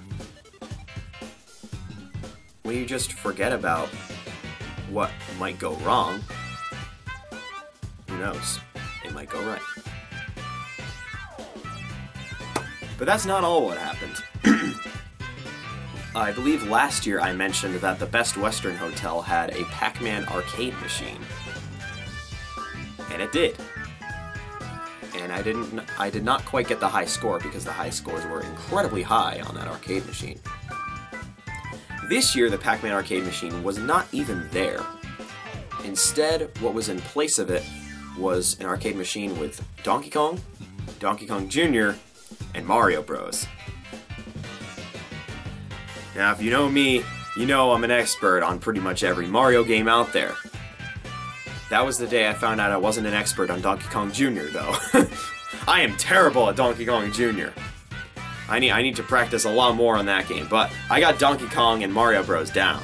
When you just forget about what might go wrong, who knows? It might go right. But that's not all what happened. I believe last year I mentioned that the Best Western Hotel had a Pac-Man arcade machine. And it did. And I did not quite get the high score because the high scores were incredibly high on that arcade machine. This year, the Pac-Man arcade machine was not even there. Instead, what was in place of it was an arcade machine with Donkey Kong, Donkey Kong Jr., and Mario Bros. Now, if you know me, you know I'm an expert on pretty much every Mario game out there. That was the day I found out I wasn't an expert on Donkey Kong Jr., though. I am terrible at Donkey Kong Jr. I need to practice a lot more on that game, but I got Donkey Kong and Mario Bros. Down.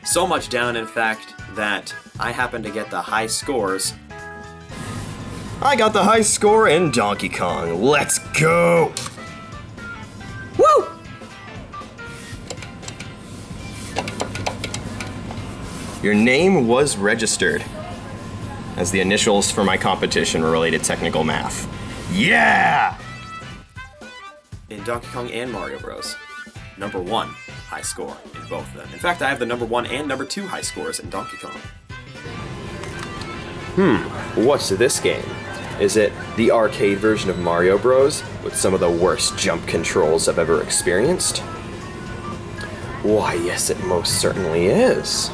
So much down, in fact, that I happened to get the high scores. I got the high score in Donkey Kong. Let's go! Woo! Your name was registered as the initials for my competition were related technical math. Yeah! In Donkey Kong and Mario Bros. #1 high score in both of them. In fact, I have the #1 and #2 high scores in Donkey Kong. What's this game? Is it the arcade version of Mario Bros. With some of the worst jump controls I've ever experienced? Why, yes, it most certainly is.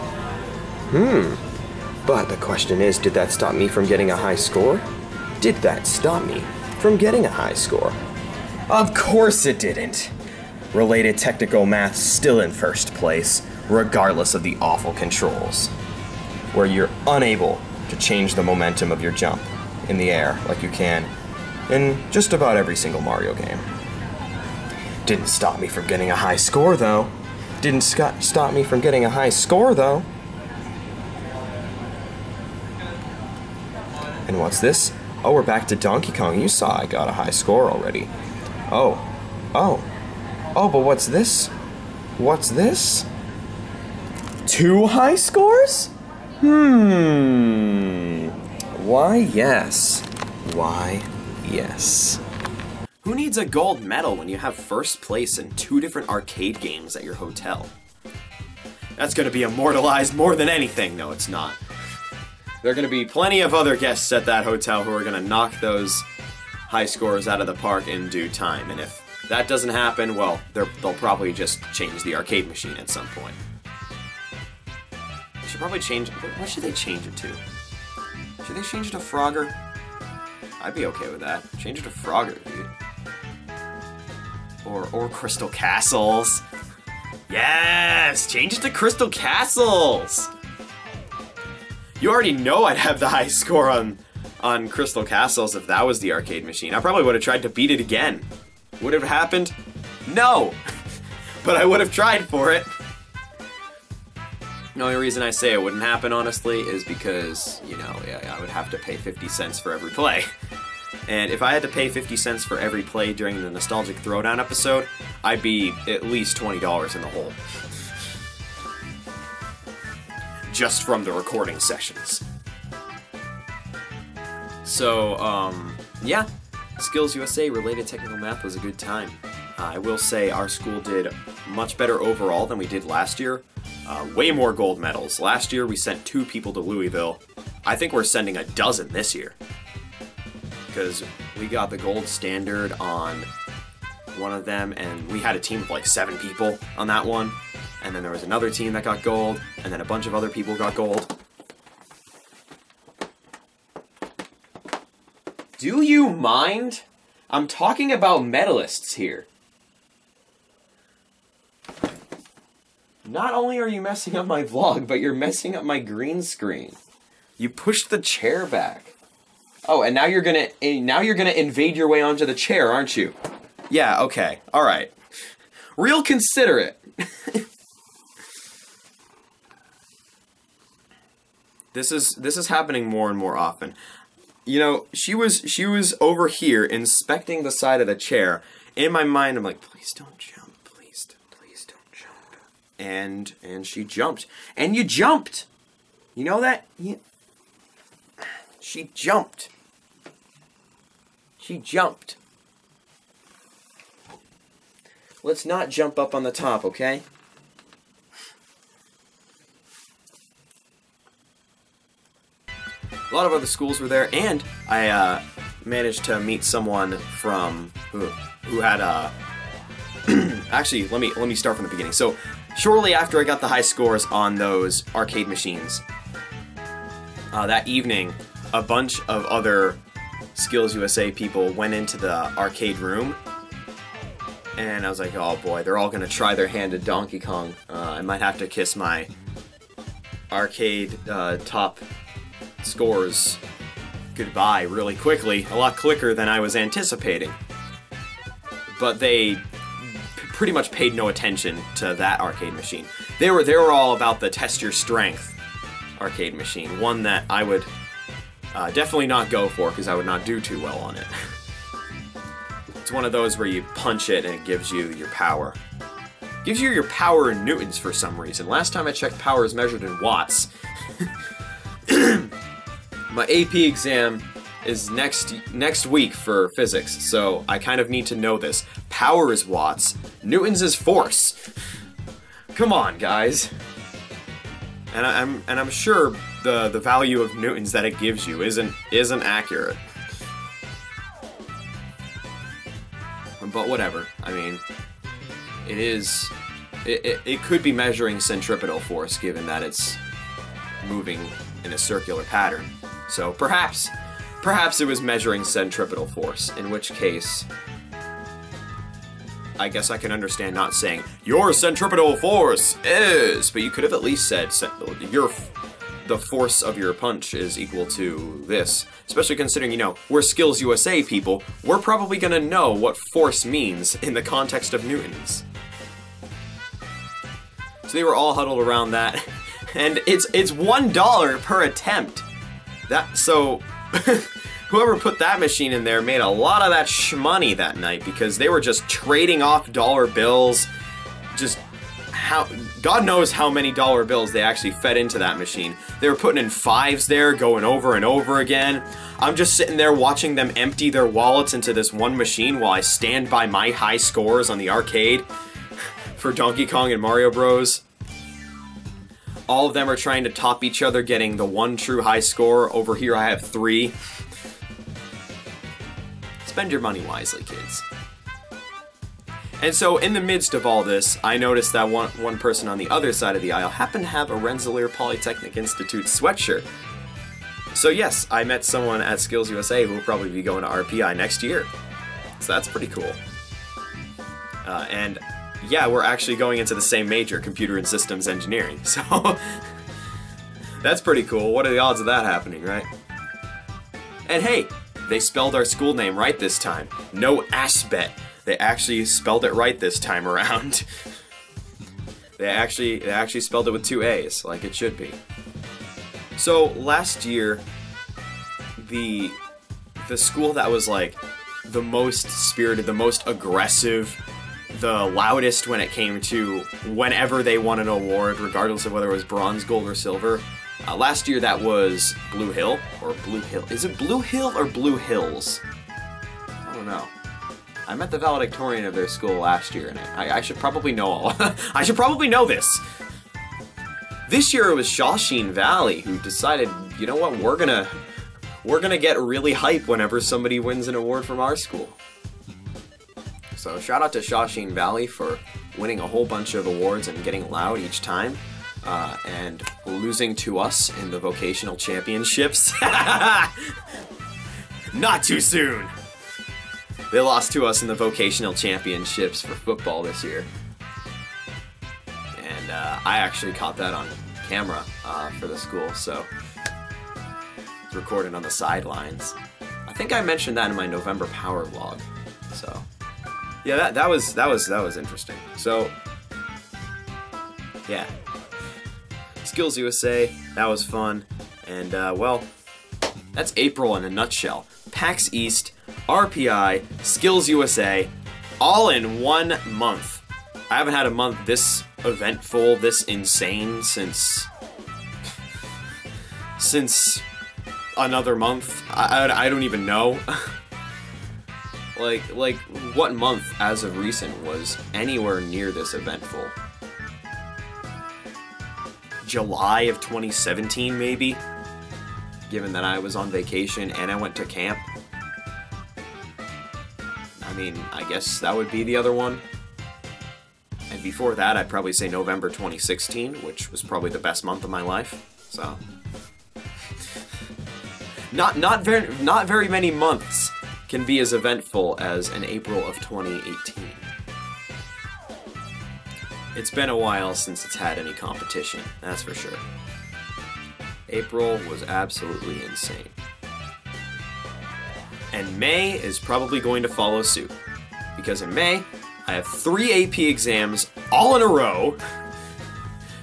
But the question is, did that stop me from getting a high score? Did that stop me from getting a high score? Of course it didn't. related technical math still in first place, regardless of the awful controls, where you're unable to change the momentum of your jump in the air like you can in just about every single Mario game. Didn't stop me from getting a high score, though. Didn't stop me from getting a high score, though. And what's this? Oh, we're back to Donkey Kong. You saw I got a high score already. Oh, but what's this? What's this? 2 high scores? Why, yes. Why, yes. Who needs a gold medal when you have first place in 2 different arcade games at your hotel? That's gonna be immortalized more than anything. No, it's not. There are gonna be plenty of other guests at that hotel who are gonna knock those high scores out of the park in due time. And if that doesn't happen, well, they'll probably just change the arcade machine at some point. Should probably change. What should they change it to? Should they change it to Frogger? I'd be okay with that. Change it to Frogger, dude. Or Crystal Castles. Yes! Change it to Crystal Castles! You already know I'd have the high score on Crystal Castles if that was the arcade machine. I probably would have tried to beat it again. Would it have happened? No! But I would have tried for it. The only reason I say it wouldn't happen, honestly, is because, you know, I would have to pay 50 cents for every play. And if I had to pay 50 cents for every play during the Nostalgic Throwdown episode, I'd be at least $20 in the hole. Just from the recording sessions. So, yeah. SkillsUSA related technical math was a good time. I will say our school did much better overall than we did last year. Way more gold medals. Last year we sent 2 people to Louisville. I think we're sending a dozen this year. Because we got the gold standard on one of them, and we had a team of like 7 people on that one. And then there was another team that got gold, and then a bunch of other people got gold. Do you mind? I'm talking about medalists here. Not only are you messing up my vlog, but you're messing up my green screen. You pushed the chair back. Oh, and now you're gonna invade your way onto the chair, aren't you? Yeah, okay. All right. Real considerate. This is happening more and more often. You know, she was over here inspecting the side of the chair. In my mind, I'm like, please don't jump, please don't jump. And she jumped. And you jumped. You know that? She jumped. She jumped. Let's not jump up on the top, okay? A lot of other schools were there, and I managed to meet someone from who had actually, let me start from the beginning. So, shortly after I got the high scores on those arcade machines, that evening, a bunch of other SkillsUSA people went into the arcade room, and I was like, oh boy, they're all gonna try their hand at Donkey Kong. I might have to kiss my arcade top scores goodbye really quickly, a lot quicker than I was anticipating. But they pretty much paid no attention to that arcade machine. They were all about the test your strength arcade machine, one that I would definitely not go for because I would not do too well on it. It's one of those where you punch it and it gives you your power. Gives you your power in newtons for some reason. Last time I checked, power is measured in watts. My AP exam is next week for physics, so I kind of need to know this. Power is watts, newtons is force. Come on, guys. And I'm sure the value of newtons that it gives you isn't accurate. But whatever. I mean, it could be measuring centripetal force given that it's moving in a circular pattern. So perhaps it was measuring centripetal force, in which case I guess I can understand not saying, your centripetal force is, but you could have at least said, the force of your punch is equal to this. Especially considering, you know, we're SkillsUSA people, we're probably gonna know what force means in the context of newtons. So they were all huddled around that, and it's $1 per attempt. So whoever put that machine in there made a lot of that shmoney that night, because they were just trading off dollar bills. Just God knows how many dollar bills they actually fed into that machine. They were putting in fives there, going over and over again. I'm just sitting there watching them empty their wallets into this one machine while I stand by my high scores on the arcade for Donkey Kong and Mario Bros. All of them are trying to top each other, getting the one true high score. Over here I have 3. Spend your money wisely, kids. And so, in the midst of all this, I noticed that one person on the other side of the aisle happened to have a Rensselaer Polytechnic Institute sweatshirt. So yes, I met someone at SkillsUSA who will probably be going to RPI next year. So that's pretty cool. And yeah, we're actually going into the same major, Computer and Systems Engineering. So that's pretty cool. What are the odds of that happening, right? And hey, they spelled our school name right this time. No Asbet. They actually spelled it right this time around. They actually spelled it with 2 A's, like it should be. So last year, the school that was like the most spirited, the most aggressive, the loudest when it came to whenever they won an award, regardless of whether it was bronze, gold, or silver. Last year that was Blue Hill, or Blue Hill. Is it Blue Hill or Blue Hills? I don't know. I met the valedictorian of their school last year, and I should probably know all. I should probably know this. This year it was Shawsheen Valley who decided, you know what, we're gonna get really hype whenever somebody wins an award from our school. So shout out to Shawsheen Valley for winning a whole bunch of awards and getting loud each time, and losing to us in the vocational championships. Not too soon. They lost to us in the vocational championships for football this year. And I actually caught that on camera for the school, so it's recorded on the sidelines. I think I mentioned that in my November Power vlog. So yeah, that was interesting. So yeah, SkillsUSA, that was fun. And well, that's April in a nutshell. PAX East, RPI, SkillsUSA, all in 1 month. I haven't had a month this eventful, this insane since another month. I don't even know. like what month as of recent was anywhere near this eventful? July of 2017 maybe? Given that I was on vacation and I went to camp. I mean, I guess that would be the other one. And before that, I'd probably say November 2016, which was probably the best month of my life. So, not very many months can be as eventful as an April of 2018. It's been a while since it's had any competition, that's for sure. April was absolutely insane. And May is probably going to follow suit. Because in May, I have 3 AP exams all in a row.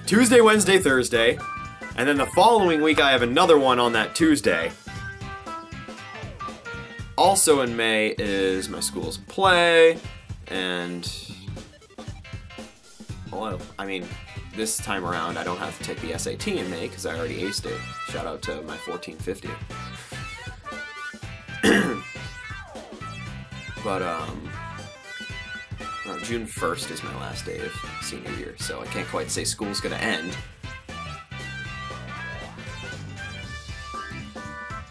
Tuesday, Wednesday, Thursday. And then the following week I have another one on that Tuesday. Also in May is my school's play. And, well, I mean, this time around I don't have to take the SAT in May because I already aced it. Shout out to my 1450. But, June 1st is my last day of senior year, so I can't quite say school's gonna end.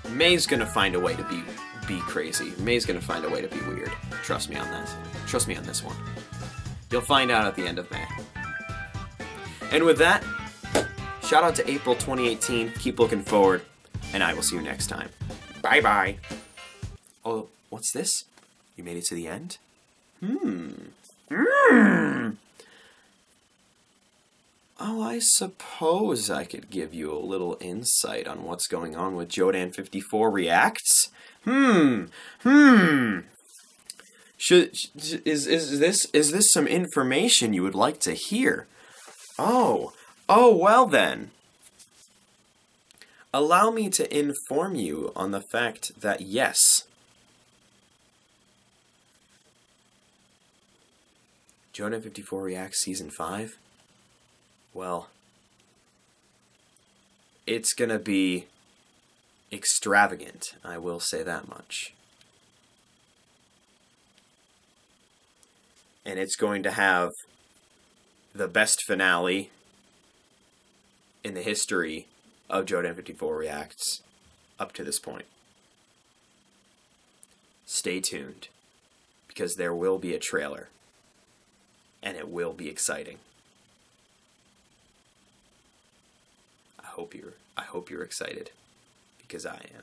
May's gonna find a way to be crazy. May's gonna find a way to be weird. Trust me on that. Trust me on this one. You'll find out at the end of May. And with that, shout out to April 2018. Keep looking forward, and I will see you next time. Bye-bye. Oh, what's this? You made it to the end? Oh, I suppose I could give you a little insight on what's going on with Jodan54 Reacts. Is this some information you would like to hear? Oh, well then. Allow me to inform you on the fact that yes, Jodan54 Reacts Season 5, well, it's gonna be extravagant, I will say that much. And it's going to have the best finale in the history of Jodan54 Reacts up to this point. Stay tuned, because there will be a trailer, and it will be exciting. I hope you're excited, because I am.